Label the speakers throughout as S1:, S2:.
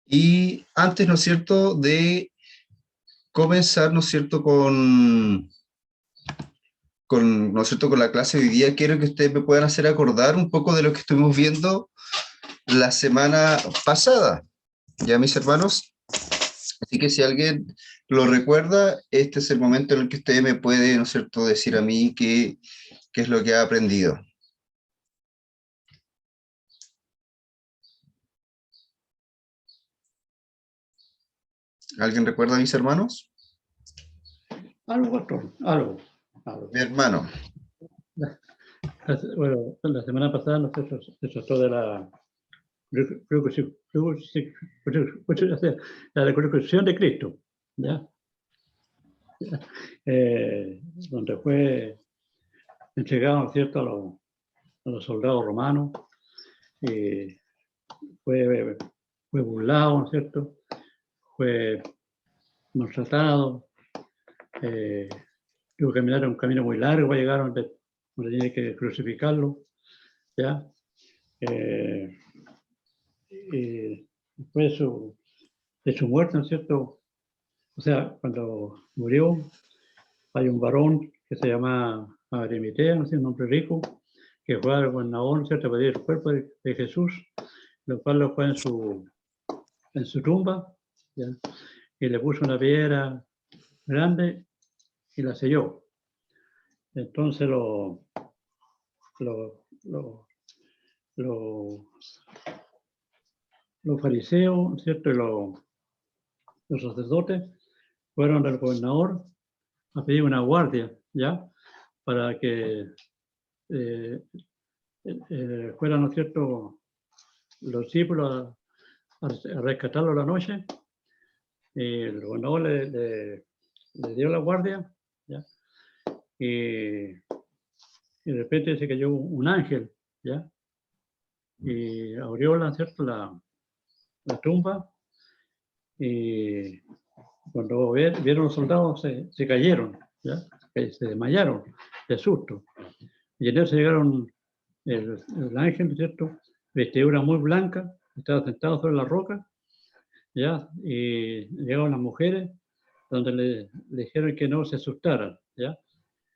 S1: Y antes, ¿no es cierto?, de comenzar, ¿no es cierto?, ¿no es cierto?, con la clase de hoy día, quiero que ustedes me puedan hacer acordar un poco de lo que estuvimos viendo la semana pasada, ¿ya, mis hermanos? Así que si alguien lo recuerda, este es el momento en el que usted me puede, ¿no es cierto?, decir a mí qué es lo que ha aprendido. ¿Alguien recuerda, mis hermanos?
S2: Algo, pastor, algo.
S1: Mi hermano.
S2: Bueno, la semana pasada se trató de la resurrección de Cristo, ¿ya? Donde fue entregado, ¿cierto?, a los soldados romanos, y fue burlado, ¿no es cierto?, fue maltratado, tuvo que caminar un camino muy largo para llegar donde tenía que crucificarlo, ¿ya? Y después de su muerte, ¿no es cierto? O sea, cuando murió, hay un varón que se llama Arimatea, ¿no es cierto?, un hombre rico, que fue al gobernador, ¿no es cierto?, a pedir el cuerpo de Jesús, lo cual lo fue en su tumba, ¿ya? Y le puso una piedra grande y la selló. Entonces los fariseos, ¿no es cierto?, y los sacerdotes fueron al gobernador a pedir una guardia, ¿ya?, para que fueran, ¿no es cierto?, los discípulos a rescatarlo la noche. Y el gobernador le dio la guardia, ¿ya? Y de repente se cayó un ángel, ¿ya? Y abrió, ¿no es cierto?, la tumba, y cuando vieron los soldados se cayeron, ¿ya?, se desmayaron de susto. Y en eso llegaron el ángel, ¿no es cierto?, vestidura muy blanca, estaba sentado sobre la roca, ¿ya? Y llegaron las mujeres, donde le dijeron que no se asustaran, ¿ya?,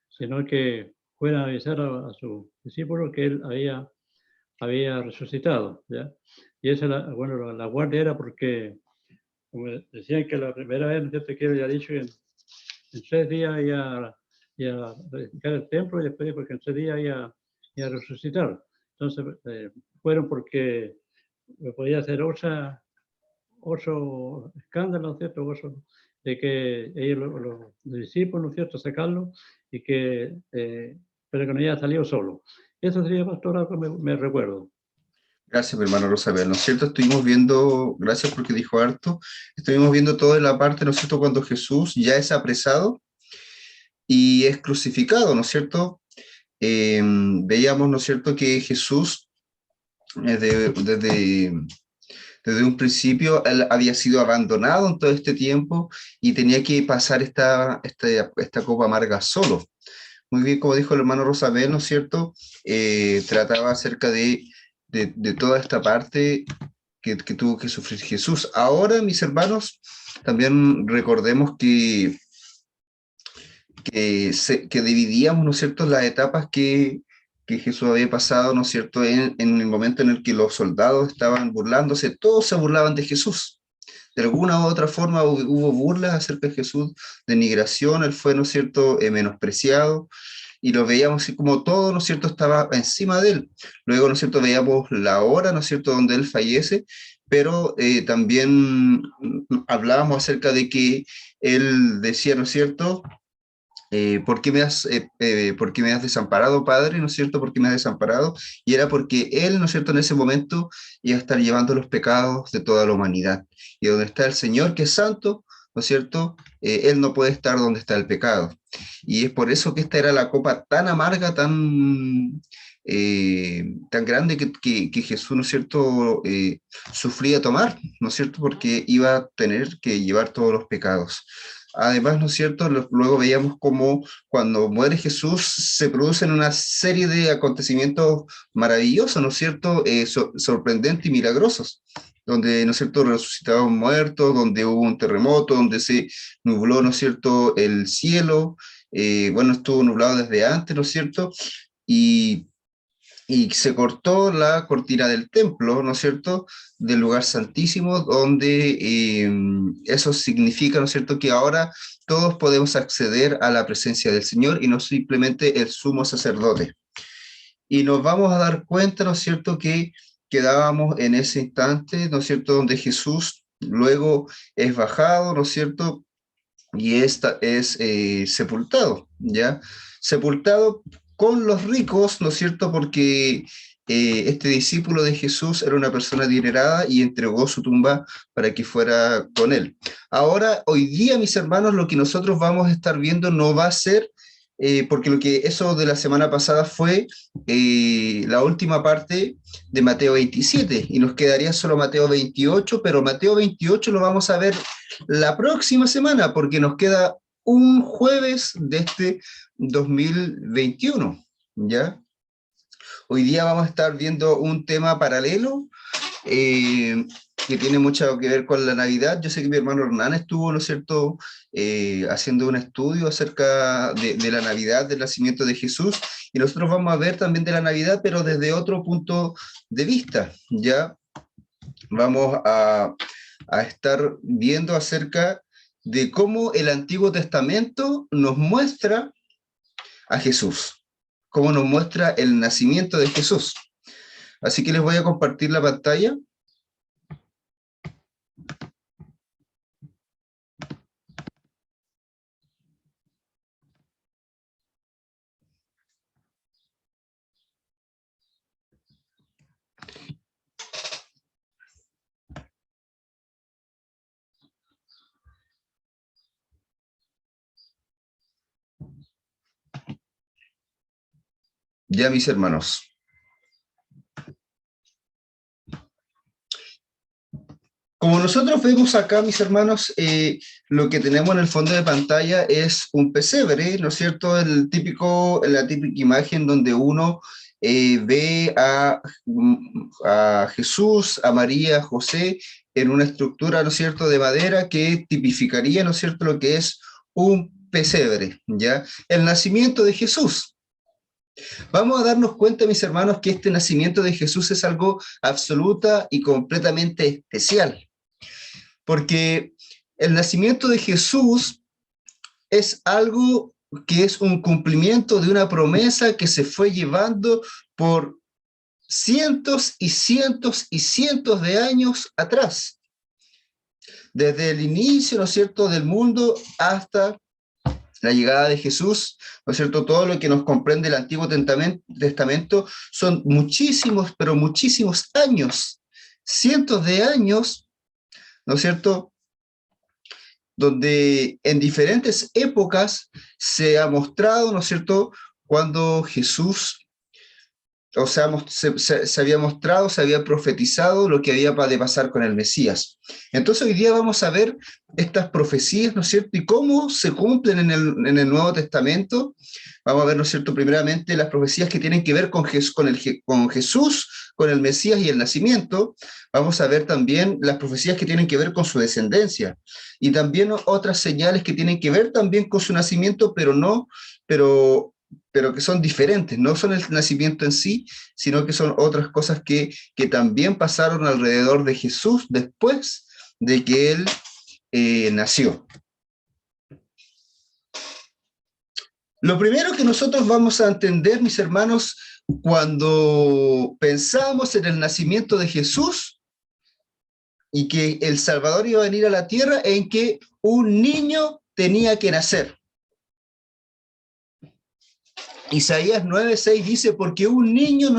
S2: sino que fueran a avisar a sus discípulos que él había resucitado, ¿ya? Y esa, bueno, la guardia era porque, como decían que la primera vez, ¿no es cierto?, que él había dicho que en 3 días iba a edificar el templo, y después porque en 3 días iba a resucitar. Entonces, fueron porque podía hacer otro escándalo, ¿no es cierto?, de que ellos, los discípulos, ¿no es cierto?, sacarlo, y que, pero que no haya salido solo. Eso sería, pastor, algo que me recuerdo.
S1: Gracias, mi hermano Rosabel, ¿no es cierto? Estuvimos viendo, gracias porque dijo harto, estuvimos viendo toda la parte, ¿no es cierto?, cuando Jesús ya es apresado y es crucificado, ¿no es cierto? Veíamos, ¿no es cierto?, que Jesús, desde un principio, él había sido abandonado en todo este tiempo y tenía que pasar esta copa amarga solo. Muy bien, como dijo el hermano Rosabel, ¿no es cierto? Trataba acerca de toda esta parte que tuvo que sufrir Jesús. Ahora, mis hermanos, también recordemos que dividíamos, ¿no es cierto?, las etapas que Jesús había pasado, ¿no es cierto?, en el momento en el que los soldados estaban burlándose, todos se burlaban de Jesús. De alguna u otra forma hubo burlas acerca de Jesús, denigración, él fue, ¿no es cierto?, menospreciado, y lo veíamos así como todo, ¿no es cierto?, estaba encima de él. Luego, ¿no es cierto?, veíamos la hora, ¿no es cierto?, donde él fallece, pero también hablábamos acerca de que él decía, ¿no es cierto?, ¿por qué me has desamparado, Padre? ¿No es cierto? ¿Por qué me has desamparado? Y era porque Él, ¿no es cierto?, en ese momento iba a estar llevando los pecados de toda la humanidad. Y donde está el Señor, que es santo, ¿no es cierto?, Él no puede estar donde está el pecado. Y es por eso que esta era la copa tan amarga, tan grande que Jesús, ¿no es cierto?, sufría tomar, ¿no es cierto?, porque iba a tener que llevar todos los pecados. Además, ¿no es cierto? Luego veíamos cómo cuando muere Jesús se producen una serie de acontecimientos maravillosos, ¿no es cierto? Sorprendentes y milagrosos, donde, ¿no es cierto?, resucitaron muertos, donde hubo un terremoto, donde se nubló, ¿no es cierto?, el cielo. Bueno, estuvo nublado desde antes, ¿no es cierto? Y se cortó la cortina del templo, ¿no es cierto?, del lugar santísimo, donde eso significa, ¿no es cierto?, que ahora todos podemos acceder a la presencia del Señor y no simplemente el sumo sacerdote. Y nos vamos a dar cuenta, ¿no es cierto?, que quedábamos en ese instante, ¿no es cierto?, donde Jesús luego es bajado, ¿no es cierto?, y esta es sepultado, ¿ya? Sepultado con los ricos, ¿no es cierto? Porque este discípulo de Jesús era una persona adinerada y entregó su tumba para que fuera con él. Ahora, hoy día, mis hermanos, lo que nosotros vamos a estar viendo no va a ser, porque lo que eso de la semana pasada fue la última parte de Mateo 27, y nos quedaría solo Mateo 28, pero Mateo 28 lo vamos a ver la próxima semana, porque nos queda un jueves de este 2021, ¿ya? Hoy día vamos a estar viendo un tema paralelo que tiene mucho que ver con la Navidad. Yo sé que mi hermano Hernán estuvo, ¿no es cierto?, haciendo un estudio acerca de la Navidad, del nacimiento de Jesús, y nosotros vamos a ver también de la Navidad, pero desde otro punto de vista, ¿ya? Vamos a estar viendo acerca de cómo el Antiguo Testamento nos muestra a Jesús, cómo nos muestra el nacimiento de Jesús. Así que les voy a compartir la pantalla. Ya, mis hermanos. Como nosotros vemos acá, mis hermanos, lo que tenemos en el fondo de pantalla es un pesebre, ¿no es cierto? La típica imagen donde uno ve a Jesús, a María, a José, en una estructura, ¿no es cierto?, de madera que tipificaría, ¿no es cierto?, lo que es un pesebre, ¿ya? El nacimiento de Jesús. Vamos a darnos cuenta, mis hermanos, que este nacimiento de Jesús es algo absoluta y completamente especial, porque el nacimiento de Jesús es algo que es un cumplimiento de una promesa que se fue llevando por cientos y cientos y cientos de años atrás, desde el inicio, ¿no es cierto?, del mundo hasta la llegada de Jesús, ¿no es cierto? Todo lo que nos comprende el Antiguo Testamento son muchísimos, pero muchísimos años, cientos de años, ¿no es cierto?, donde en diferentes épocas se ha mostrado, ¿no es cierto?, cuando Jesús, o sea, se había mostrado, se había profetizado lo que había de pasar con el Mesías. Entonces hoy día vamos a ver estas profecías, ¿no es cierto?, y cómo se cumplen en el Nuevo Testamento. Vamos a ver, ¿no es cierto?, primeramente las profecías que tienen que ver con Jesús, con el Mesías y el nacimiento. Vamos a ver también las profecías que tienen que ver con su descendencia. Y también otras señales que tienen que ver también con su nacimiento, pero que son diferentes, no son el nacimiento en sí, sino que son otras cosas que también pasaron alrededor de Jesús después de que él nació. Lo primero que nosotros vamos a entender, mis hermanos, cuando pensamos en el nacimiento de Jesús y que el Salvador iba a venir a la tierra, en que un niño tenía que nacer. Isaías 9:6 dice, porque un niño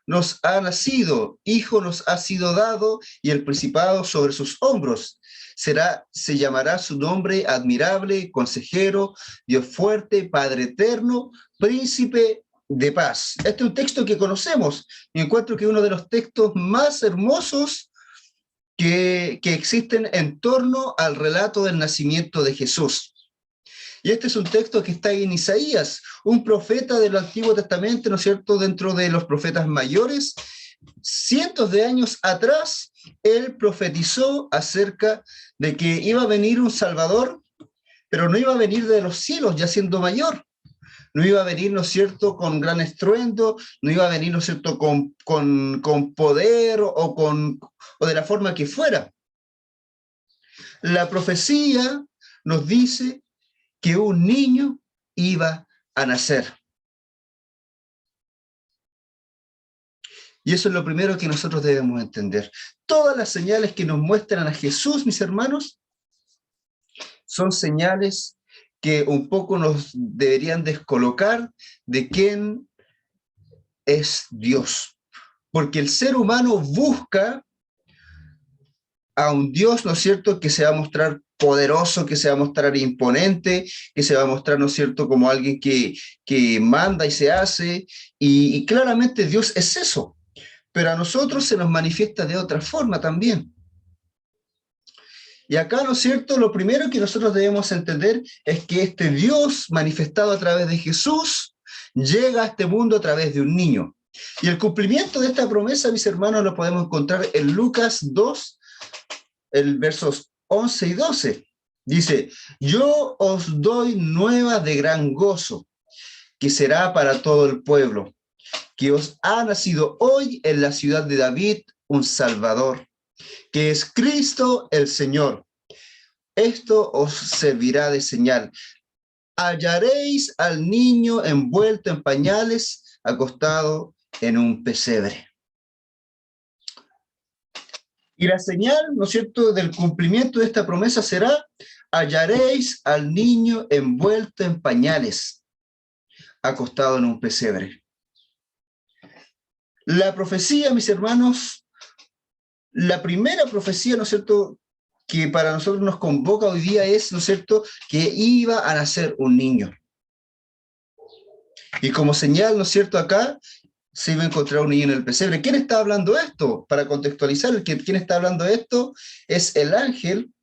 S1: nos ha nacido, hijo nos ha sido dado, y el principado sobre sus hombros. Se llamará su nombre admirable, consejero, Dios fuerte, Padre eterno, príncipe de paz. Este es un texto que conocemos, y encuentro que es uno de los textos más hermosos que existen en torno al relato del nacimiento de Jesús. Y este es un texto que está en Isaías, un profeta del Antiguo Testamento, ¿no es cierto?, dentro de los profetas mayores. Cientos de años atrás, él profetizó acerca de que iba a venir un Salvador, pero no iba a venir de los cielos ya siendo mayor. No iba a venir, ¿no es cierto?, con gran estruendo, no iba a venir, ¿no es cierto?, con poder o de la forma que fuera. La profecía nos dice que un niño iba a nacer. Y eso es lo primero que nosotros debemos entender. Todas las señales que nos muestran a Jesús, mis hermanos, son señales que un poco nos deberían descolocar de quién es Dios. Porque el ser humano busca a un Dios, ¿no es cierto?, que se va a mostrar poderoso, que se va a mostrar imponente, que se va a mostrar, ¿no es cierto?, como alguien que manda y se hace, y claramente Dios es eso, pero a nosotros se nos manifiesta de otra forma también. Y acá, ¿no es cierto?, lo primero que nosotros debemos entender es que este Dios manifestado a través de Jesús llega a este mundo a través de un niño. Y el cumplimiento de esta promesa, mis hermanos, lo podemos encontrar en Lucas 2, el versos 11 y 12. Dice, yo os doy nuevas de gran gozo, que será para todo el pueblo, que os ha nacido hoy en la ciudad de David un Salvador, que es Cristo el Señor. Esto os servirá de señal. Hallaréis al niño envuelto en pañales, acostado en un pesebre. Y la señal, ¿no es cierto?, del cumplimiento de esta promesa será, hallaréis al niño envuelto en pañales, acostado en un pesebre. La profecía, mis hermanos, la primera profecía, ¿no es cierto?, que para nosotros nos convoca hoy día es, ¿no es cierto?, que iba a nacer un niño. Y como señal, ¿no es cierto?, acá se iba a encontrar un niño en el pesebre. ¿Quién está hablando esto? Para contextualizar, ¿quién está hablando esto? Es el ángel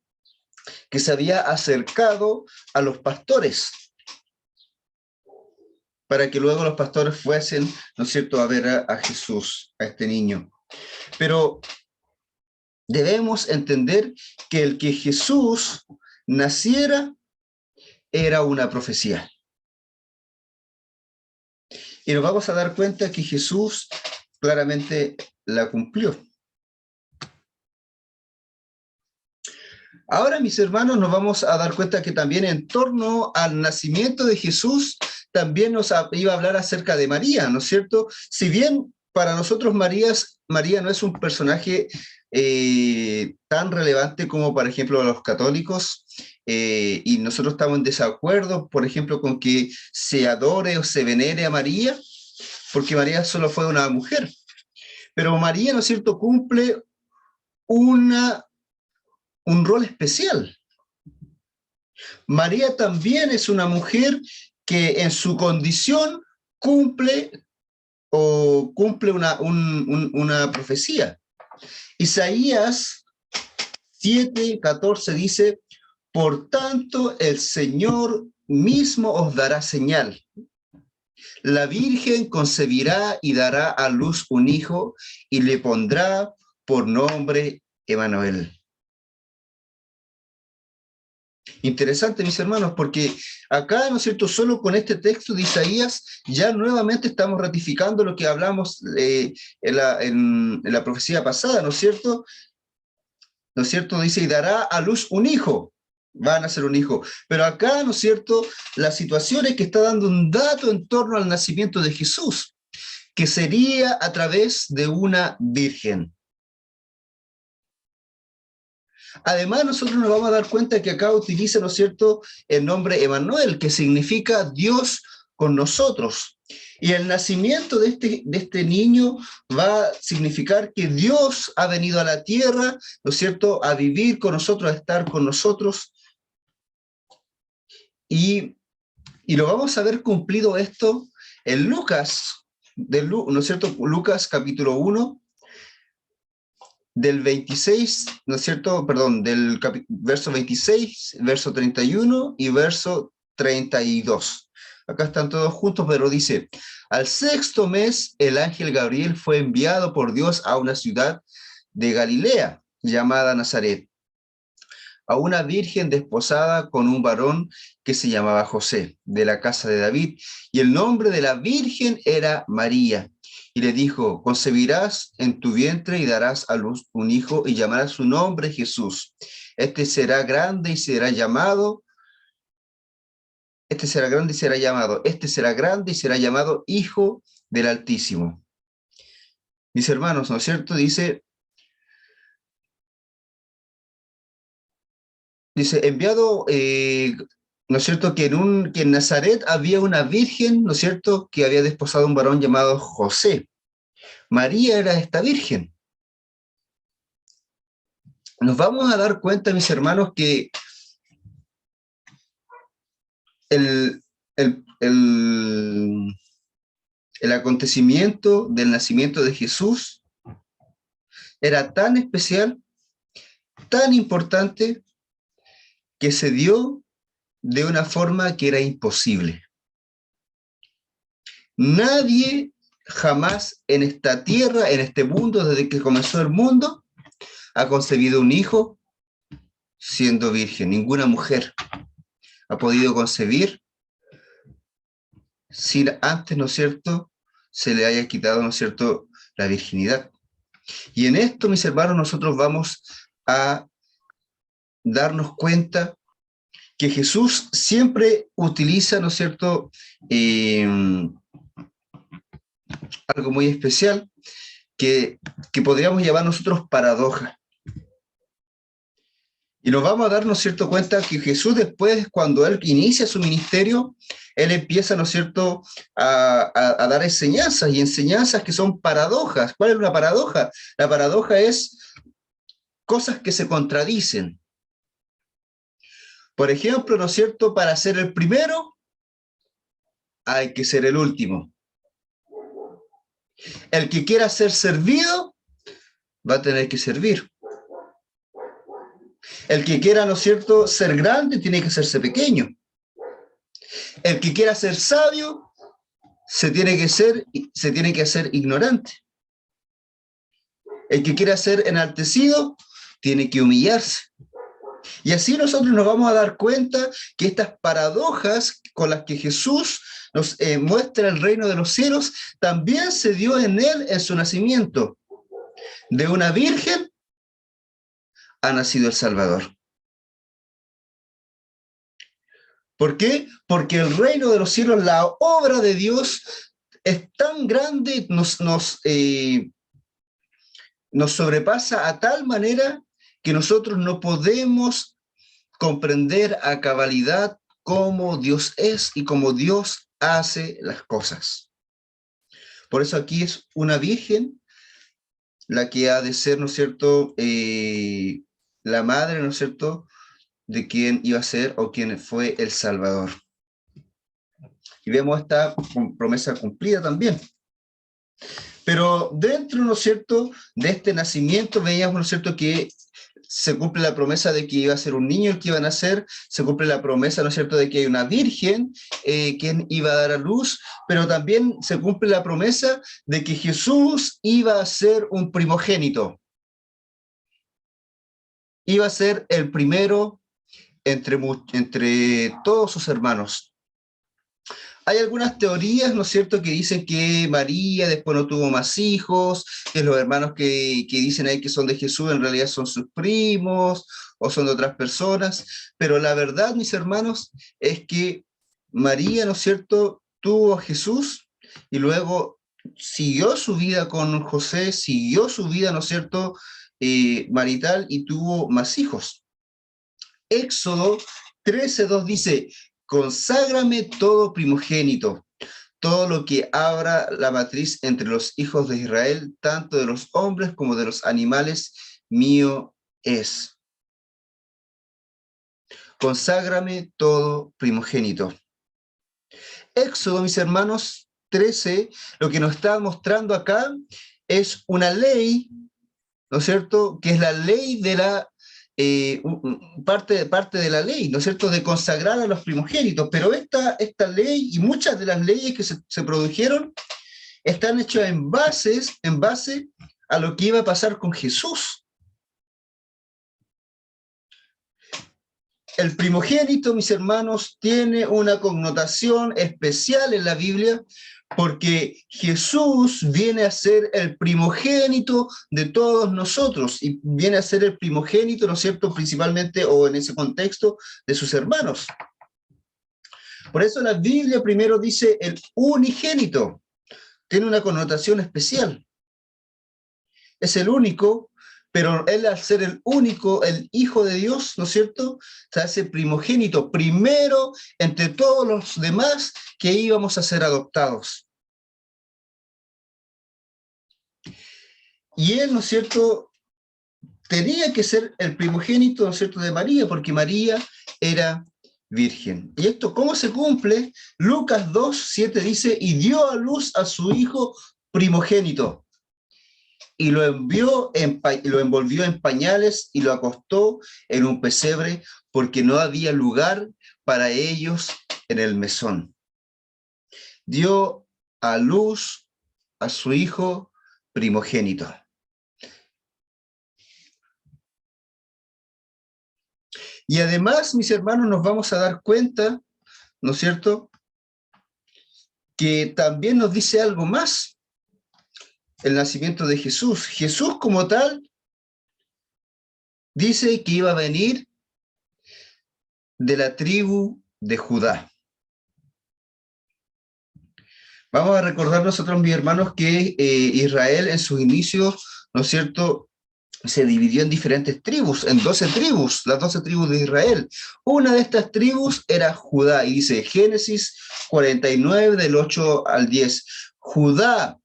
S1: que se había acercado a los pastores, para que luego los pastores fuesen, ¿no es cierto?, a ver a Jesús, a este niño. Pero debemos entender que el que Jesús naciera era una profecía. Y nos vamos a dar cuenta que Jesús claramente la cumplió. Ahora, mis hermanos, nos vamos a dar cuenta que también en torno al nacimiento de Jesús, también nos iba a hablar acerca de María, ¿no es cierto? Si bien para nosotros María no es un personaje tan relevante como, por ejemplo, los católicos, y nosotros estamos en desacuerdo, por ejemplo, con que se adore o se venere a María, porque María solo fue una mujer. Pero María, ¿no es cierto?, cumple un rol especial. María también es una mujer que en su condición cumple una profecía. Isaías 7:14 dice, por tanto el Señor mismo os dará señal. La Virgen concebirá y dará a luz un hijo y le pondrá por nombre Emmanuel. Interesante, mis hermanos, porque acá, ¿no es cierto?, solo con este texto de Isaías, ya nuevamente estamos ratificando lo que hablamos en la profecía pasada, ¿no es cierto? ¿No es cierto? Dice, y dará a luz un hijo, van a ser un hijo. Pero acá, ¿no es cierto?, la situación es que está dando un dato en torno al nacimiento de Jesús, que sería a través de una virgen. Además, nosotros nos vamos a dar cuenta que acá utiliza, ¿no es cierto?, el nombre Emmanuel, que significa Dios con nosotros. Y el nacimiento de este niño va a significar que Dios ha venido a la tierra, ¿no es cierto?, a vivir con nosotros, a estar con nosotros. Y lo vamos a ver cumplido esto en Lucas, ¿no es cierto?, Lucas capítulo 1, del 26, ¿no es cierto? Perdón, del verso 26, verso 31 y verso 32. Acá están todos juntos, pero dice, al sexto mes el ángel Gabriel fue enviado por Dios a una ciudad de Galilea llamada Nazaret, a una virgen desposada con un varón que se llamaba José, de la casa de David, y el nombre de la virgen era María. Y le dijo, concebirás en tu vientre y darás a luz un hijo y llamarás su nombre Jesús. Este será grande y será llamado, este será grande y será llamado, este será grande y será llamado Hijo del Altísimo. Mis hermanos, ¿no es cierto? Dice, enviado, ¿no es cierto? Que en Nazaret había una virgen, ¿no es cierto? Que había desposado a un varón llamado José. María era esta virgen. Nos vamos a dar cuenta, mis hermanos, que el, el, el, el acontecimiento del nacimiento de Jesús era tan especial, tan importante, que se dio de una forma que era imposible. Nadie jamás en esta tierra, en este mundo, desde que comenzó el mundo, ha concebido un hijo siendo virgen. Ninguna mujer ha podido concebir sin antes, ¿no es cierto?, se le haya quitado, ¿no es cierto?, la virginidad. Y en esto, mis hermanos, nosotros vamos a darnos cuenta que Jesús siempre utiliza, ¿no es cierto?, algo muy especial que podríamos llamar nosotros paradoja. Y nos vamos a dar, ¿no es cierto?, cuenta que Jesús después, cuando Él inicia su ministerio, Él empieza, ¿no es cierto?, a dar enseñanzas, y enseñanzas que son paradojas. ¿Cuál es una paradoja? La paradoja es cosas que se contradicen. Por ejemplo, ¿no es cierto?, para ser el primero, hay que ser el último. El que quiera ser servido, va a tener que servir. El que quiera, ¿no es cierto?, ser grande, tiene que hacerse pequeño. El que quiera ser sabio, se tiene que hacer ignorante. El que quiera ser enaltecido, tiene que humillarse. Y así nosotros nos vamos a dar cuenta que estas paradojas con las que Jesús nos muestra el reino de los cielos, también se dio en Él en su nacimiento. De una virgen ha nacido el Salvador. ¿Por qué? Porque el reino de los cielos, la obra de Dios, es tan grande, nos sobrepasa a tal manera que nosotros no podemos comprender a cabalidad cómo Dios es y cómo Dios hace las cosas. Por eso aquí es una virgen la que ha de ser, ¿no es cierto?, la madre, ¿no es cierto?, de quién iba a ser o quién fue el Salvador. Y vemos esta promesa cumplida también. Pero dentro, ¿no es cierto?, de este nacimiento veíamos, ¿no es cierto?, que se cumple la promesa de que iba a ser un niño el que iba a nacer, se cumple la promesa, ¿no es cierto?, de que hay una virgen quien iba a dar a luz, pero también se cumple la promesa de que Jesús iba a ser un primogénito. Iba a ser el primero entre todos sus hermanos. Hay algunas teorías, ¿no es cierto?, que dicen que María después no tuvo más hijos, que los hermanos que dicen ahí que son de Jesús en realidad son sus primos o son de otras personas, pero la verdad, mis hermanos, es que María, ¿no es cierto?, tuvo a Jesús y luego siguió su vida con José, siguió su vida, ¿no es cierto?, marital, y tuvo más hijos. Éxodo 13:2 dice, conságrame todo primogénito, todo lo que abra la matriz entre los hijos de Israel, tanto de los hombres como de los animales, mío es. Conságrame todo primogénito. Éxodo, mis hermanos, 13, lo que nos está mostrando acá es una ley ¿no es cierto?, que es la ley de la, parte de la ley, ¿no es cierto?, de consagrar a los primogénitos, pero esta ley y muchas de las leyes que se produjeron están hechas en base a lo que iba a pasar con Jesús. El primogénito, mis hermanos, tiene una connotación especial en la Biblia porque Jesús viene a ser el primogénito de todos nosotros y viene a ser el primogénito, ¿no es cierto?, principalmente o en ese contexto de sus hermanos. Por eso la Biblia primero dice el unigénito, tiene una connotación especial. Es el único, pero él al ser el único, el Hijo de Dios, ¿no es cierto?, se hace primogénito, primero entre todos los demás que íbamos a ser adoptados. Y él, ¿no es cierto?, tenía que ser el primogénito, ¿no es cierto?, de María, porque María era virgen. ¿Y esto cómo se cumple? Lucas 2:7 dice, y dio a luz a su hijo primogénito, y lo envolvió en pañales y lo acostó en un pesebre, porque no había lugar para ellos en el mesón. Dio a luz a su hijo primogénito. Y además, mis hermanos, nos vamos a dar cuenta, ¿no es cierto?, que también nos dice algo más el nacimiento de Jesús. Jesús como tal dice que iba a venir de la tribu de Judá. Vamos a recordar nosotros, mis hermanos, que Israel en sus inicios, ¿no es cierto?, se dividió en diferentes tribus, en 12 tribus, las 12 tribus de Israel. Una de estas tribus era Judá, y dice Génesis 49, del 8 al 10. Judá,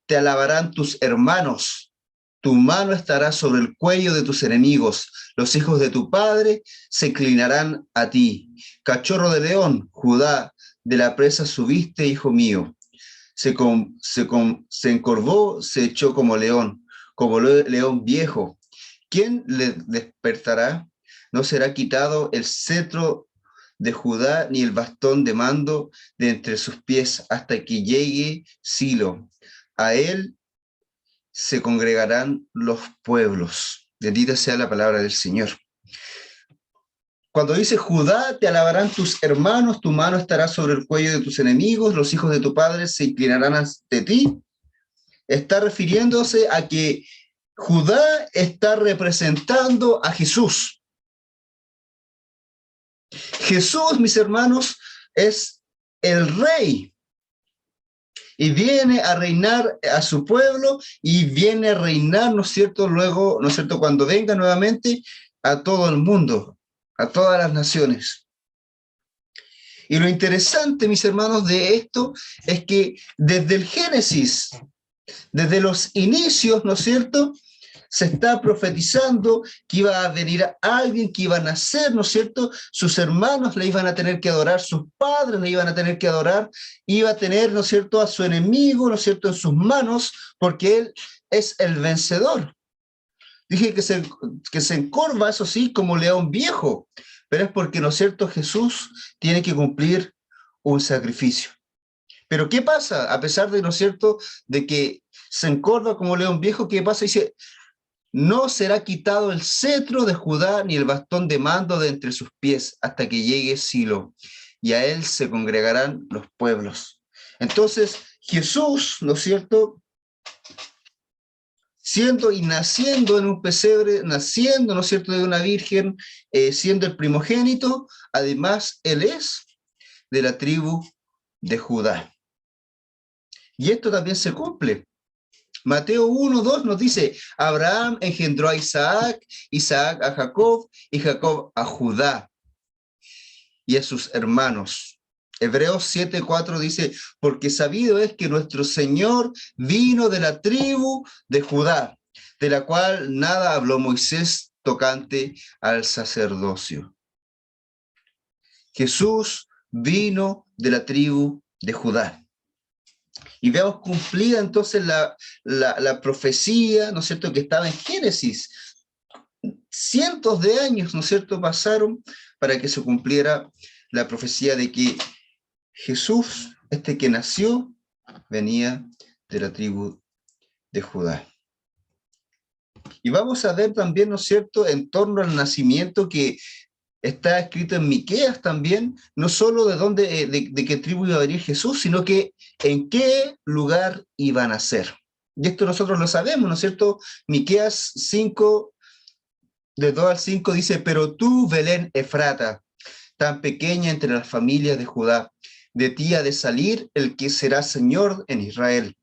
S1: te alabarán tus hermanos, tu mano estará sobre el cuello de tus enemigos, los hijos de tu padre se inclinarán a ti. Cachorro de león, Judá, de la presa subiste, hijo mío. Se encorvó, se echó como león viejo. ¿Quién le despertará? No será quitado el cetro de Judá, ni el bastón de mando de entre sus pies, hasta que llegue Silo. A él se congregarán los pueblos. Bendita sea la palabra del Señor. Cuando dice Judá, te alabarán tus hermanos, tu mano estará sobre el cuello de tus enemigos, los hijos de tu padre se inclinarán ante ti, está refiriéndose a que Judá está representando a Jesús. Jesús, mis hermanos, es el rey y viene a reinar a su pueblo y viene a reinar, ¿no es cierto?, luego, ¿no es cierto?, cuando venga nuevamente a todo el mundo, a todas las naciones. Y lo interesante, mis hermanos, de esto es que desde el Génesis, desde los inicios, ¿no es cierto?, se está profetizando que iba a venir alguien que iba a nacer, ¿no es cierto? Sus hermanos le iban a tener que adorar, sus padres le iban a tener que adorar, iba a tener, ¿no es cierto?, a su enemigo, ¿no es cierto?, en sus manos, porque él es el vencedor. Dije que se encorva, eso sí, como león viejo, pero es porque, ¿no es cierto?, Jesús tiene que cumplir un sacrificio. Pero ¿qué pasa? A pesar de, ¿no es cierto?, de que se encorva como león viejo, ¿qué pasa? Dice, no será quitado el cetro de Judá ni el bastón de mando de entre sus pies hasta que llegue Silo, y a él se congregarán los pueblos. Entonces, Jesús, ¿no es cierto?, siendo y naciendo en un pesebre, naciendo, ¿no es cierto?, de una virgen, siendo el primogénito, además, él es de la tribu de Judá. Y esto también se cumple. Mateo 1:2 nos dice, Abraham engendró a Isaac, Isaac a Jacob, y Jacob a Judá y a sus hermanos. Hebreos 7:4 dice, porque sabido es que nuestro Señor vino de la tribu de Judá, de la cual nada habló Moisés tocante al sacerdocio. Jesús vino de la tribu de Judá. Y vemos cumplida entonces la profecía, ¿no es cierto?, que estaba en Génesis. Cientos de años, ¿no es cierto?, pasaron para que se cumpliera la profecía de que Jesús, este que nació, venía de la tribu de Judá. Y vamos a ver también, ¿no es cierto?, en torno al nacimiento que está escrito en Miqueas también, no solo de dónde, de qué tribu iba a venir Jesús, sino que en qué lugar iba a nacer. Y esto nosotros lo sabemos, ¿no es cierto? Miqueas 5, de 2 al 5 dice, pero tú, Belén Efrata, tan pequeña entre las familias de Judá, de ti ha de salir el que será Señor en Israel.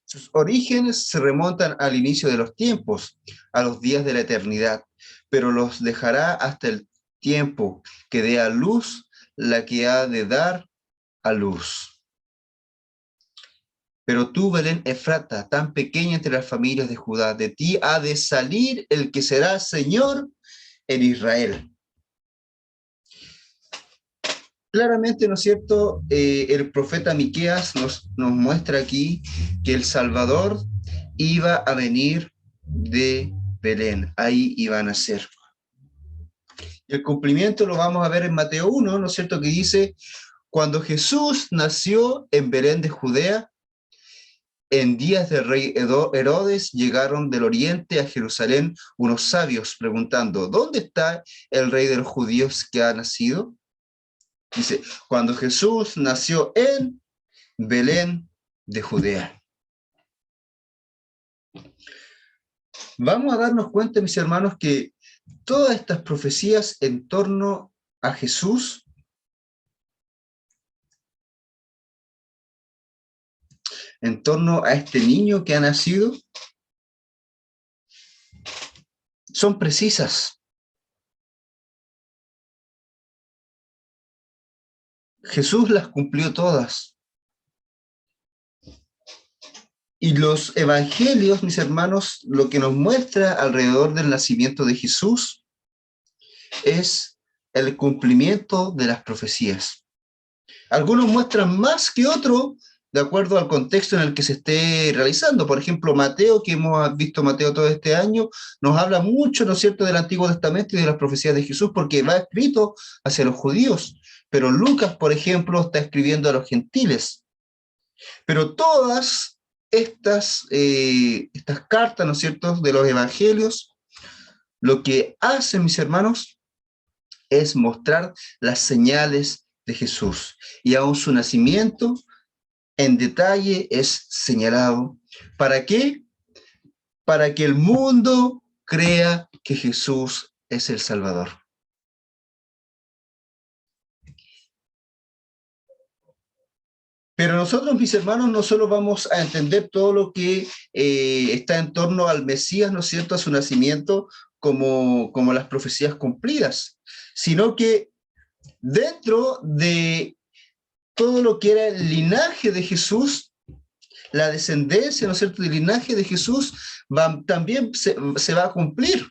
S1: Sus orígenes se remontan al inicio de los tiempos, a los días de la eternidad, pero los dejará hasta el tiempo que dé a luz la que ha de dar a luz. Pero tú, Belén Efrata, tan pequeña entre las familias de Judá, de ti ha de salir el que será Señor en Israel. Claramente, ¿no es cierto?, el profeta Miqueas nos muestra aquí que el Salvador iba a venir de Belén, ahí iba a nacer. El cumplimiento lo vamos a ver en Mateo 1, ¿no es cierto?, que dice, cuando Jesús nació en Belén de Judea, en días del rey Herodes llegaron del oriente a Jerusalén unos sabios preguntando, ¿dónde está el rey de los judíos que ha nacido? Dice, cuando Jesús nació en Belén de Judea. Vamos a darnos cuenta, mis hermanos, que todas estas profecías en torno a Jesús en torno a este niño que ha nacido son precisas. Jesús las cumplió todas. Y los evangelios, mis hermanos, lo que nos muestra alrededor del nacimiento de Jesús es el cumplimiento de las profecías. Algunos muestran más que otros de acuerdo al contexto en el que se esté realizando. Por ejemplo, Mateo, que hemos visto Mateo todo este año, nos habla mucho, ¿no es cierto?, del Antiguo Testamento y de las profecías de Jesús, porque va escrito hacia los judíos. Pero Lucas, por ejemplo, está escribiendo a los gentiles. Pero todas estas cartas, ¿no es cierto?, de los evangelios, lo que hacen, mis hermanos, es mostrar las señales de Jesús. Y aún su nacimiento en detalle es señalado. ¿Para qué? Para que el mundo crea que Jesús es el Salvador. Pero nosotros, mis hermanos, no solo vamos a entender todo lo que está en torno al Mesías, ¿no es cierto?, a su nacimiento, como las profecías cumplidas, sino que dentro de todo lo que era el linaje de Jesús, la descendencia, ¿no es cierto?, del linaje de Jesús, también se va a cumplir.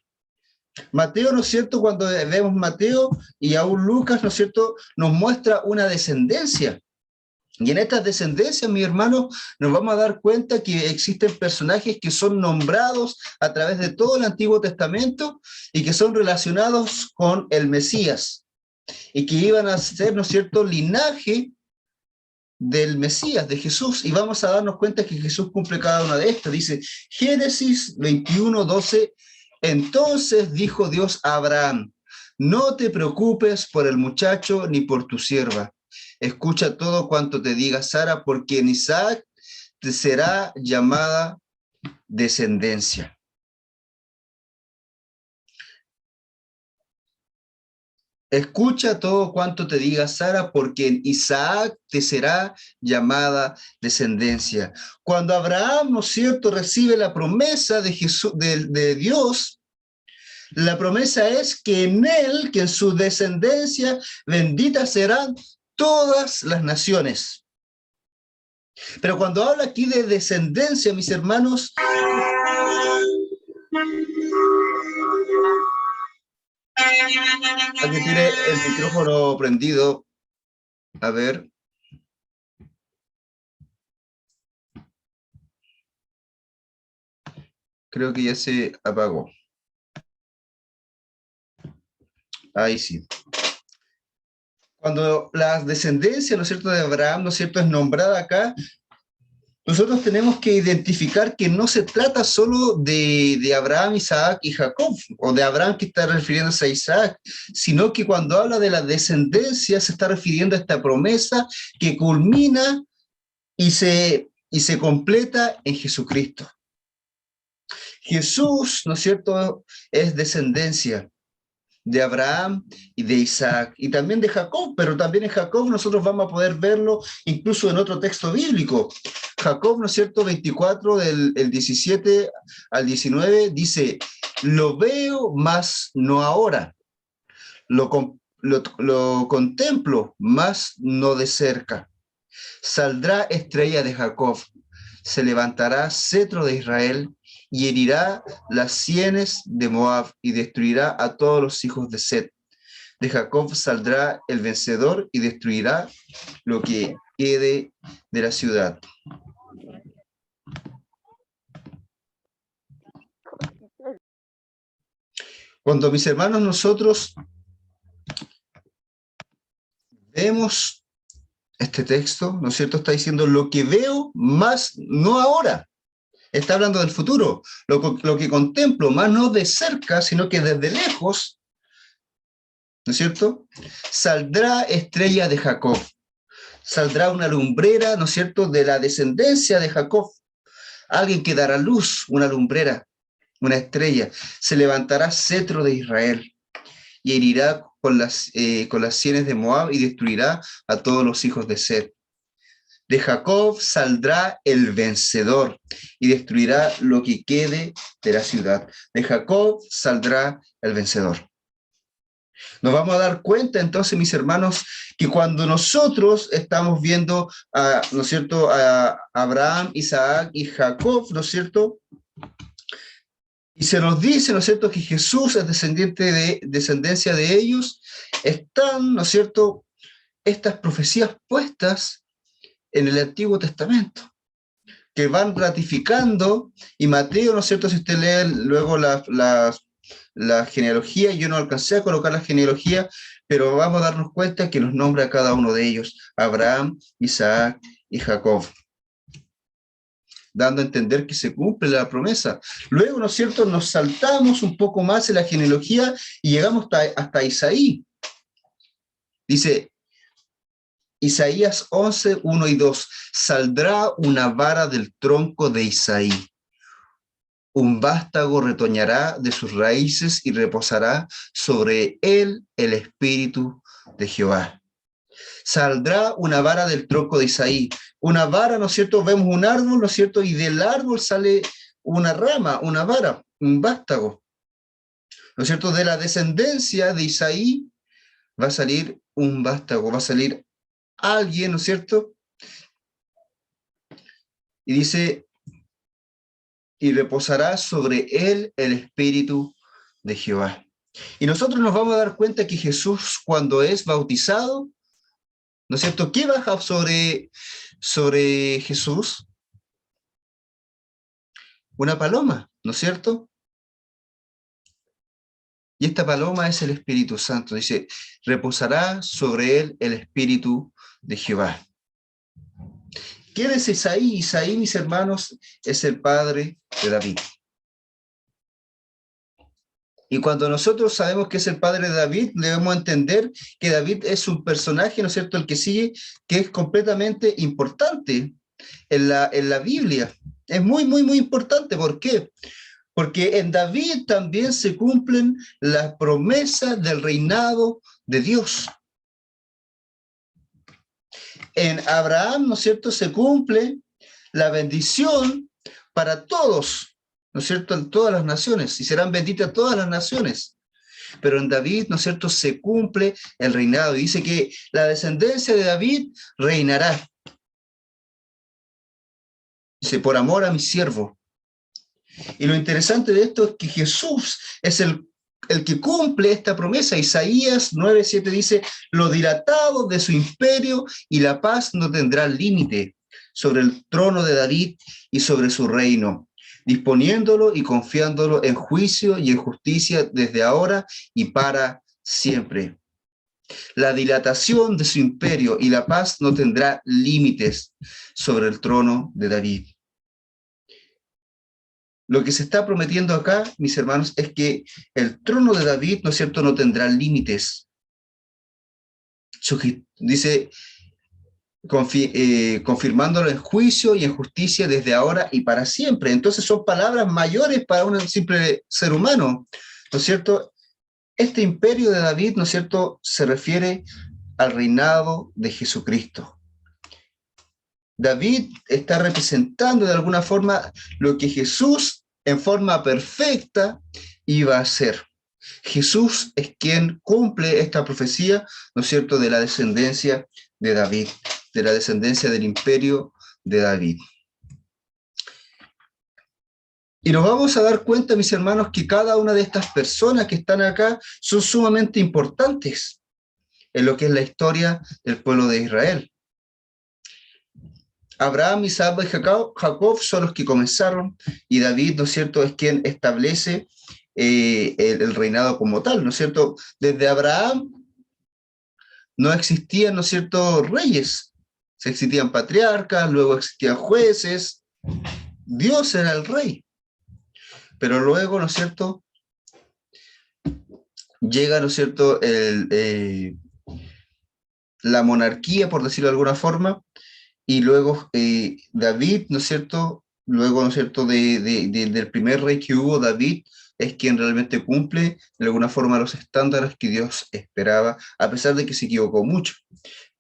S1: Mateo, ¿no es cierto?, cuando vemos Mateo y aún Lucas, ¿no es cierto?, nos muestra una descendencia. Y en estas descendencias, mi hermano, nos vamos a dar cuenta que existen personajes que son nombrados a través de todo el Antiguo Testamento y que son relacionados con el Mesías y que iban a ser, ¿no es cierto?, linaje del Mesías, de Jesús, y vamos a darnos cuenta que Jesús cumple cada una de estas. Dice Génesis 21:12, entonces dijo Dios a Abraham, no te preocupes por el muchacho ni por tu sierva, escucha todo cuanto te diga Sara, porque en Isaac te será llamada descendencia. Escucha todo cuanto te diga Sara, porque en Isaac te será llamada descendencia. Cuando Abraham, ¿no es cierto?, recibe la promesa de Jesús, de Dios, la promesa es que en él, que en su descendencia, benditas serán todas las naciones. Pero cuando habla aquí de descendencia, mis hermanos, alguien tiene el micrófono prendido. A ver. Creo que ya se apagó. Ahí sí. Cuando la descendencia, ¿no es cierto?, de Abraham, ¿no es cierto?, es nombrada acá, nosotros tenemos que identificar que no se trata solo de Abraham, Isaac y Jacob, o de Abraham que está refiriéndose a Isaac, sino que cuando habla de la descendencia se está refiriendo a esta promesa que culmina y se completa en Jesucristo. Jesús, ¿no es cierto?, es descendencia de Abraham y de Isaac, y también de Jacob, pero también en Jacob nosotros vamos a poder verlo incluso en otro texto bíblico. Jacob, ¿no es cierto?, 24, del 17 al 19, dice, lo veo, mas no ahora, lo contemplo, mas no de cerca. Saldrá estrella de Jacob, se levantará cetro de Israel, y herirá las sienes de Moab, y destruirá a todos los hijos de Set. De Jacob saldrá el vencedor, y destruirá lo que quede de la ciudad. Cuando, mis hermanos, nosotros vemos este texto, ¿no es cierto?, está diciendo lo que veo, más no ahora. Está hablando del futuro, lo que contemplo, más no de cerca, sino que desde lejos, ¿no es cierto? Saldrá estrella de Jacob, saldrá una lumbrera, ¿no es cierto?, de la descendencia de Jacob, alguien que dará luz, una lumbrera, una estrella, se levantará cetro de Israel y herirá con las sienes de Moab y destruirá a todos los hijos de Set. De Jacob saldrá el vencedor y destruirá lo que quede de la ciudad. De Jacob saldrá el vencedor. Nos vamos a dar cuenta entonces, mis hermanos, que cuando nosotros estamos viendo, ¿no es cierto?, a Abraham, Isaac y Jacob, ¿no es cierto?, y se nos dice, ¿no es cierto?, que Jesús es descendencia de ellos, están, ¿no es cierto?, estas profecías puestas en el Antiguo Testamento, que van ratificando, y Mateo, ¿no es cierto?, si usted lee luego la genealogía, yo no alcancé a colocar la genealogía, pero vamos a darnos cuenta que los nombra a cada uno de ellos, Abraham, Isaac y Jacob, dando a entender que se cumple la promesa. Luego, ¿no es cierto?, nos saltamos un poco más en la genealogía y llegamos hasta Isaí. Dice, Isaías 11, 1 y 2, saldrá una vara del tronco de Isaí, un vástago retoñará de sus raíces y reposará sobre él el espíritu de Jehová. Saldrá una vara del tronco de Isaí. Una vara, ¿no es cierto? Vemos un árbol, ¿no es cierto? Y del árbol sale una rama, una vara, un vástago. ¿No es cierto? De la descendencia de Isaí va a salir un vástago, va a salir alguien, ¿no es cierto? Y dice, y reposará sobre él el espíritu de Jehová. Y nosotros nos vamos a dar cuenta que Jesús, cuando es bautizado, ¿no es cierto?, ¿qué baja sobre Jesús? Una paloma, ¿no es cierto? Y esta paloma es el Espíritu Santo. Dice, reposará sobre él el Espíritu de Jehová. ¿Quién es Isaí? Isaí, mis hermanos, es el padre de David. Y cuando nosotros sabemos que es el padre de David, debemos entender que David es un personaje, ¿no es cierto?, el que sigue, que es completamente importante en la Biblia. Es muy, muy, muy importante. ¿Por qué? Porque en David también se cumplen las promesas del reinado de Dios. En Abraham, ¿no es cierto?, se cumple la bendición para todos, ¿no es cierto?, en todas las naciones, y serán benditas todas las naciones. Pero en David, ¿no es cierto?, se cumple el reinado. Y dice que la descendencia de David reinará. Dice, por amor a mi siervo. Y lo interesante de esto es que Jesús es el que cumple esta promesa. Isaías 9:7 dice, lo dilatado de su imperio y la paz no tendrá límite sobre el trono de David y sobre su reino, disponiéndolo y confiándolo en juicio y en justicia desde ahora y para siempre. La dilatación de su imperio y la paz no tendrá límites sobre el trono de David. Lo que se está prometiendo acá, mis hermanos, es que el trono de David, ¿no es cierto?, no tendrá límites. Dice, confirmándolo en juicio y en justicia desde ahora y para siempre. Entonces son palabras mayores para un simple ser humano, ¿no es cierto? Este imperio de David, ¿no es cierto?, se refiere al reinado de Jesucristo. David está representando de alguna forma lo que Jesús en forma perfecta iba a hacer. Jesús es quien cumple esta profecía, ¿no es cierto?, de la descendencia de David, de la descendencia del imperio de David. Y nos vamos a dar cuenta, mis hermanos, que cada una de estas personas que están acá son sumamente importantes en lo que es la historia del pueblo de Israel. Abraham, Isaac y Jacob son los que comenzaron, y David, ¿no es cierto?, es quien establece el reinado como tal, ¿no es cierto? Desde Abraham no existían, ¿no es cierto?, reyes. Existían patriarcas, luego existían jueces. Dios era el rey. Pero luego, ¿no es cierto?, llega, ¿no es cierto?, la monarquía, por decirlo de alguna forma, y luego David, ¿no es cierto?, luego, ¿no es cierto?, del primer rey que hubo, David es quien realmente cumple de alguna forma los estándares que Dios esperaba, a pesar de que se equivocó mucho.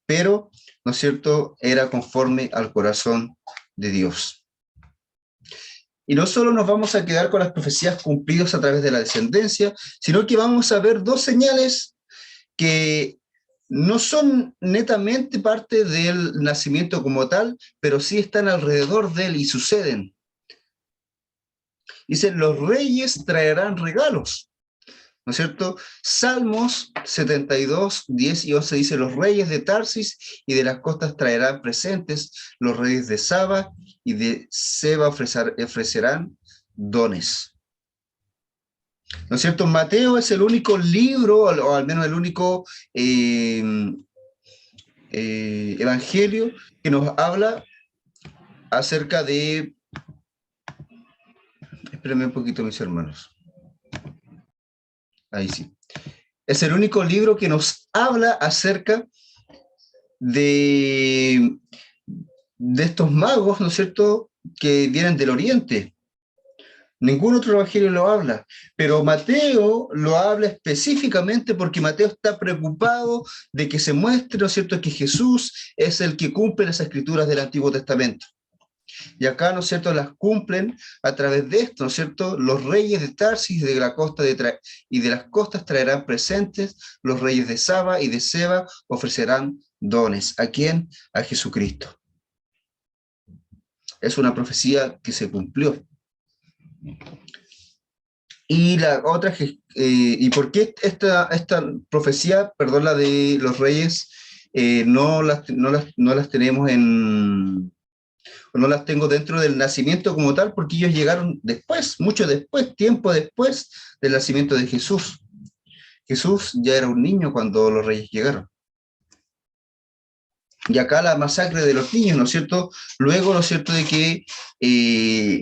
S1: Pero, ¿no es cierto?, era conforme al corazón de Dios. Y no solo nos vamos a quedar con las profecías cumplidas a través de la descendencia, sino que vamos a ver dos señales que no son netamente parte del nacimiento como tal, pero sí están alrededor de él y suceden. Dicen, los reyes traerán regalos, ¿no es cierto? Salmos 72, 10 y 11 dice, los reyes de Tarsis y de las costas traerán presentes, los reyes de Saba y de Seba ofrecerán dones. ¿No es cierto? Mateo es el único libro, o al menos el único evangelio que nos habla acerca de... Espérenme un poquito, mis hermanos. Ahí sí. Es el único libro que nos habla acerca de estos magos, ¿no es cierto?, que vienen del oriente. Ningún otro evangelio lo habla, pero Mateo lo habla específicamente porque Mateo está preocupado de que se muestre, ¿no es cierto?, que Jesús es el que cumple las escrituras del Antiguo Testamento. Y acá, ¿no es cierto?, las cumplen a través de esto, ¿no es cierto? Los reyes de Tarsis de la costa y de las costas traerán presentes, los reyes de Saba y de Seba ofrecerán dones. ¿A quién? A Jesucristo. Es una profecía que se cumplió. Y la otra, ¿y por qué esta profecía, perdón, la de los reyes, no las tenemos no las tengo dentro del nacimiento como tal? Porque ellos llegaron después, mucho después, tiempo después del nacimiento de Jesús. Jesús ya era un niño cuando los reyes llegaron. Y acá la masacre de los niños, ¿no es cierto? Luego, ¿no es cierto?, de que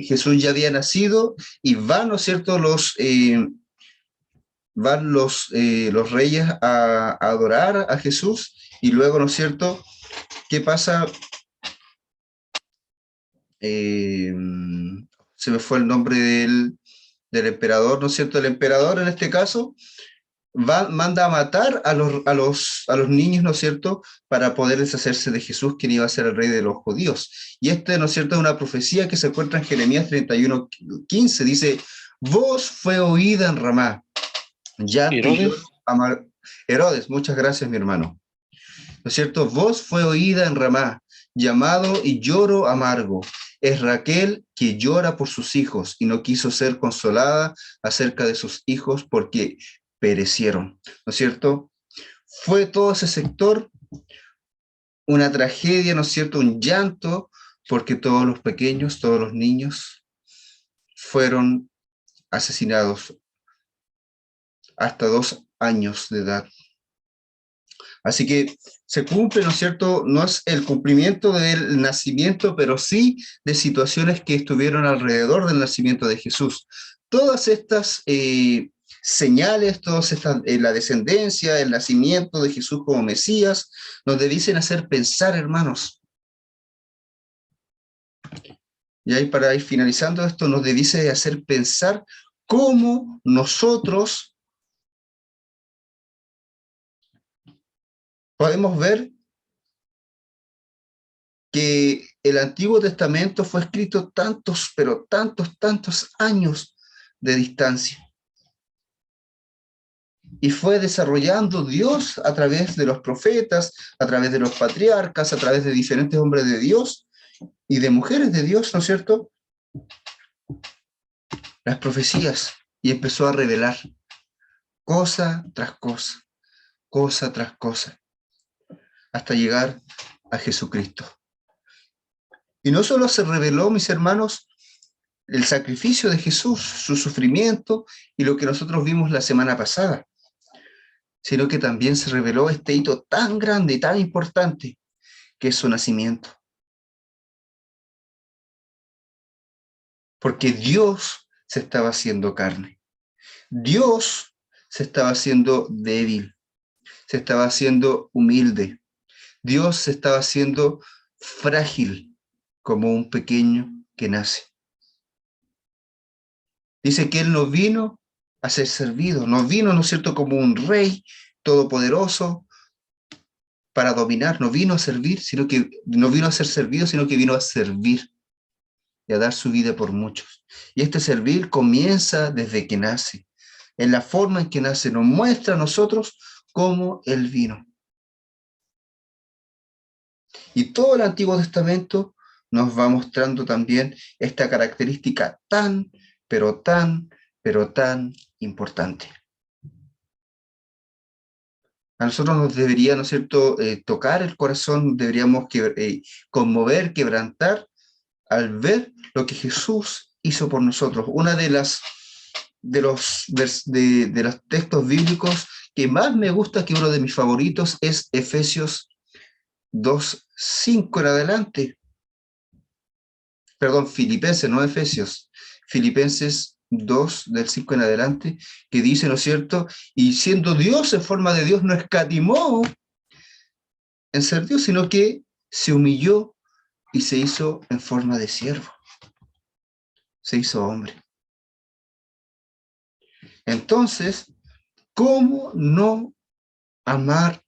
S1: Jesús ya había nacido y van, ¿no es cierto?, van los reyes a adorar a Jesús, y luego, ¿no es cierto?, ¿qué pasa? Se me fue el nombre del emperador, ¿no es cierto? El emperador, en este caso, manda a matar a los niños, ¿no es cierto?, para poder deshacerse de Jesús, quien iba a ser el rey de los judíos. Y ¿no es cierto?, es una profecía que se encuentra en Jeremías 31:15, dice, voz fue oída en Ramá, llanto y lloro amargo. Herodes, muchas gracias, mi hermano. ¿No es cierto? Voz fue oída en Ramá, llamado y lloro amargo. Es Raquel que llora por sus hijos y no quiso ser consolada acerca de sus hijos porque perecieron. ¿No es cierto? Fue todo ese sector una tragedia, ¿no es cierto? Un llanto, porque todos los pequeños, todos los niños fueron asesinados hasta 2 años de edad. Así que se cumple, ¿no es cierto? No es el cumplimiento del nacimiento, pero sí de situaciones que estuvieron alrededor del nacimiento de Jesús. Todas estas señales, todas estas, la descendencia, el nacimiento de Jesús como Mesías, nos debicen hacer pensar, hermanos. Y ahí para ir finalizando esto, nos debiese hacer pensar cómo nosotros podemos ver que el Antiguo Testamento fue escrito tantos, pero tantos años de distancia. Y fue desarrollando Dios a través de los profetas, a través de los patriarcas, a través de diferentes hombres de Dios y de mujeres de Dios, ¿no es cierto? Las profecías, y empezó a revelar cosa tras cosa, hasta llegar a Jesucristo. Y no solo se reveló, mis hermanos, el sacrificio de Jesús, su sufrimiento y lo que nosotros vimos la semana pasada, sino que también se reveló este hito tan grande y tan importante que es su nacimiento. Porque Dios se estaba haciendo carne. Dios se estaba haciendo débil, se estaba haciendo humilde. Dios se estaba haciendo frágil como un pequeño que nace. Dice que Él no vino a ser servido, no vino, ¿no es cierto?, como un rey todopoderoso para dominar, no vino a servir, sino que no vino a ser servido, sino que vino a servir y a dar su vida por muchos. Y este servir comienza desde que nace. En la forma en que nace nos muestra a nosotros cómo Él vino. Y todo el Antiguo Testamento nos va mostrando también esta característica tan, pero tan importante. A nosotros nos debería, ¿no es cierto?, tocar el corazón, deberíamos conmover, quebrantar, al ver lo que Jesús hizo por nosotros. Una de los textos bíblicos que más me gusta, que uno de mis favoritos, es Efesios 2:5 en adelante. Perdón, Filipenses, no Efesios. Filipenses 2, del 5 en adelante, que dice, ¿no es cierto? Y siendo Dios en forma de Dios, no escatimó en ser Dios, sino que se humilló y se hizo en forma de siervo. Se hizo hombre. Entonces, ¿cómo no amar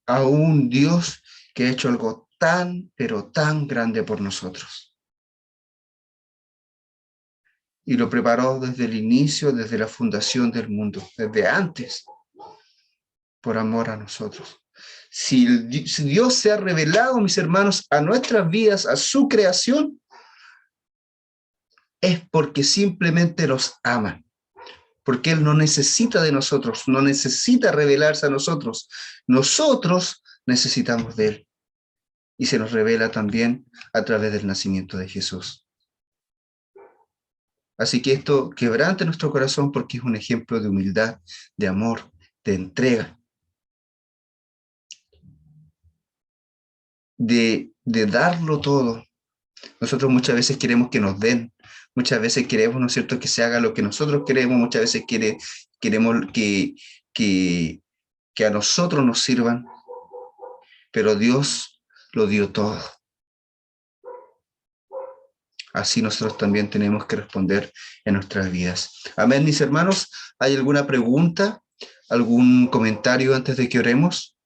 S1: a un Dios que ha hecho algo tan, pero tan grande por nosotros? Y lo preparó desde el inicio, desde la fundación del mundo, desde antes, por amor a nosotros. Si Dios se ha revelado, mis hermanos, a nuestras vidas, a su creación, es porque simplemente nos ama. Porque Él no necesita de nosotros, no necesita revelarse a nosotros. Nosotros necesitamos de Él. Y se nos revela también a través del nacimiento de Jesús. Así que esto quebrante nuestro corazón porque es un ejemplo de humildad, de amor, de entrega, de darlo todo. Nosotros muchas veces queremos que nos den, muchas veces queremos, ¿no es cierto?, que se haga lo que nosotros queremos, muchas veces queremos que a nosotros nos sirvan, pero Dios lo dio todo. Así nosotros también tenemos que responder en nuestras vidas. Amén, mis hermanos. ¿Hay alguna pregunta, algún comentario antes de que oremos?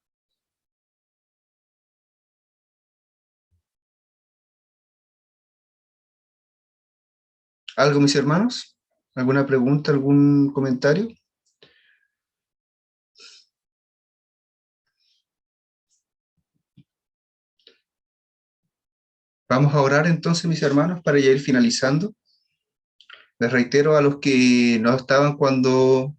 S1: ¿Algo, mis hermanos? ¿Alguna pregunta, algún comentario? Vamos a orar entonces, mis hermanos, para ya ir finalizando. Les reitero a los que no estaban cuando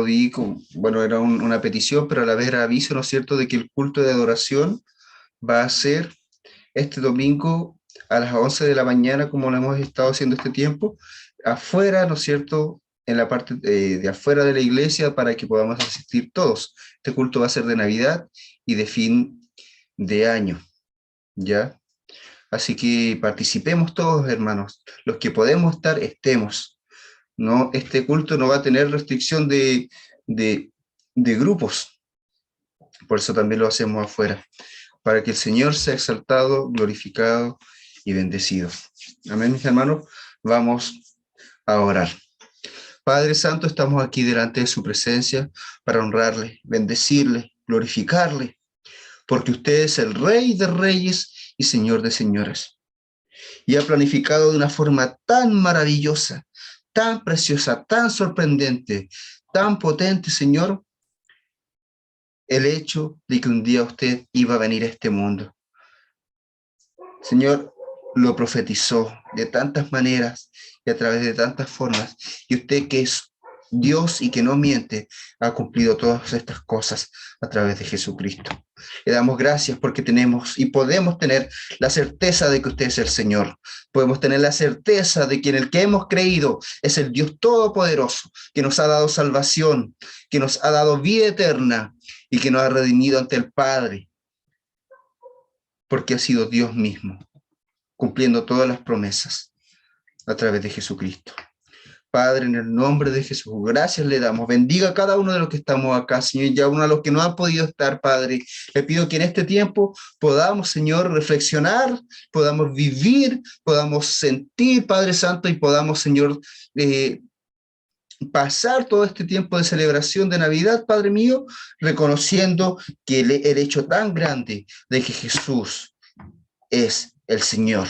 S1: di, bueno, era una petición, pero a la vez era aviso, ¿no es cierto?, de que el culto de adoración va a ser este domingo a las 11 de la mañana, como lo hemos estado haciendo este tiempo, afuera, ¿no es cierto?, en la parte de afuera de la iglesia para que podamos asistir todos. Este culto va a ser de Navidad y de fin de año, ¿ya? Así que participemos todos, hermanos. Los que podemos estar, estemos. No, este culto no va a tener restricción de grupos. Por eso también lo hacemos afuera, para que el Señor sea exaltado, glorificado y bendecido. Amén, mis hermanos. Vamos a orar. Padre Santo, estamos aquí delante de su presencia para honrarle, bendecirle, glorificarle, porque usted es el Rey de Reyes y Señor de Señores. Y ha planificado de una forma tan maravillosa, tan preciosa, tan sorprendente, tan potente, Señor, el hecho de que un día usted iba a venir a este mundo. Señor, lo profetizó de tantas maneras y a través de tantas formas. Y usted, que es Dios y que no miente, ha cumplido todas estas cosas a través de Jesucristo. Le damos gracias porque tenemos y podemos tener la certeza de que usted es el Señor. Podemos tener la certeza de que en el que hemos creído es el Dios Todopoderoso, que nos ha dado salvación, que nos ha dado vida eterna y que nos ha redimido ante el Padre, porque ha sido Dios mismo, cumpliendo todas las promesas a través de Jesucristo. Padre, en el nombre de Jesús, gracias le damos. Bendiga a cada uno de los que estamos acá, Señor, y a uno de los que no han podido estar, Padre. Le pido que en este tiempo podamos, Señor, reflexionar, podamos vivir, podamos sentir, Padre Santo, y podamos, Señor, pasar todo este tiempo de celebración de Navidad, Padre mío, reconociendo que el hecho tan grande de que Jesús es el Señor,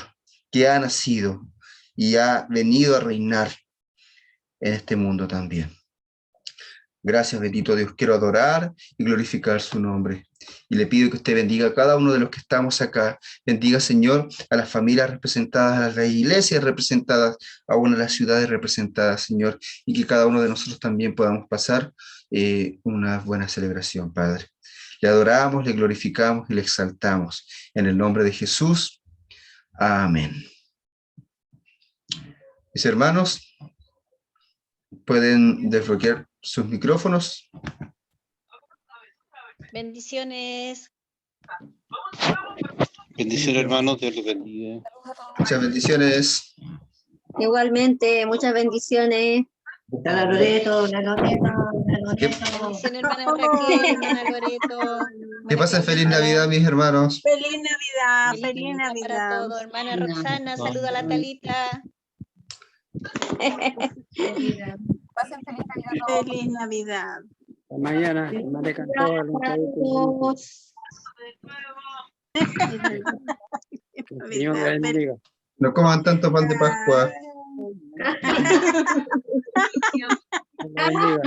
S1: que ha nacido y ha venido a reinar en este mundo también. Gracias, bendito Dios. Quiero adorar y glorificar su nombre. Y le pido que usted bendiga a cada uno de los que estamos acá. Bendiga, Señor, a las familias representadas, a las iglesias representadas, a una de las ciudades representadas, Señor, y que cada uno de nosotros también podamos pasar una buena celebración, Padre. Le adoramos, le glorificamos y le exaltamos. En el nombre de Jesús. Amén. Mis hermanos, pueden desbloquear sus micrófonos.
S3: Bendiciones.
S4: Bendiciones, hermanos, Dios los bendiga.
S1: Muchas bendiciones.
S5: Igualmente, muchas bendiciones.
S6: Está la Loreto, la Loreto, la Loreto.
S3: Bendiciones, hermana Raquel, hermana Loreto.
S1: Que pasen feliz Navidad, mis hermanos.
S7: Feliz Navidad, feliz
S3: Para
S7: Navidad.
S3: todos. Hermana Roxana, saluda a la Talita.
S7: Pasen feliz Navidad. Feliz Navidad.
S8: Mañana, me cantó el Señor le bendiga.
S1: No coman tanto pan de Pascua.
S8: Dios le bendiga.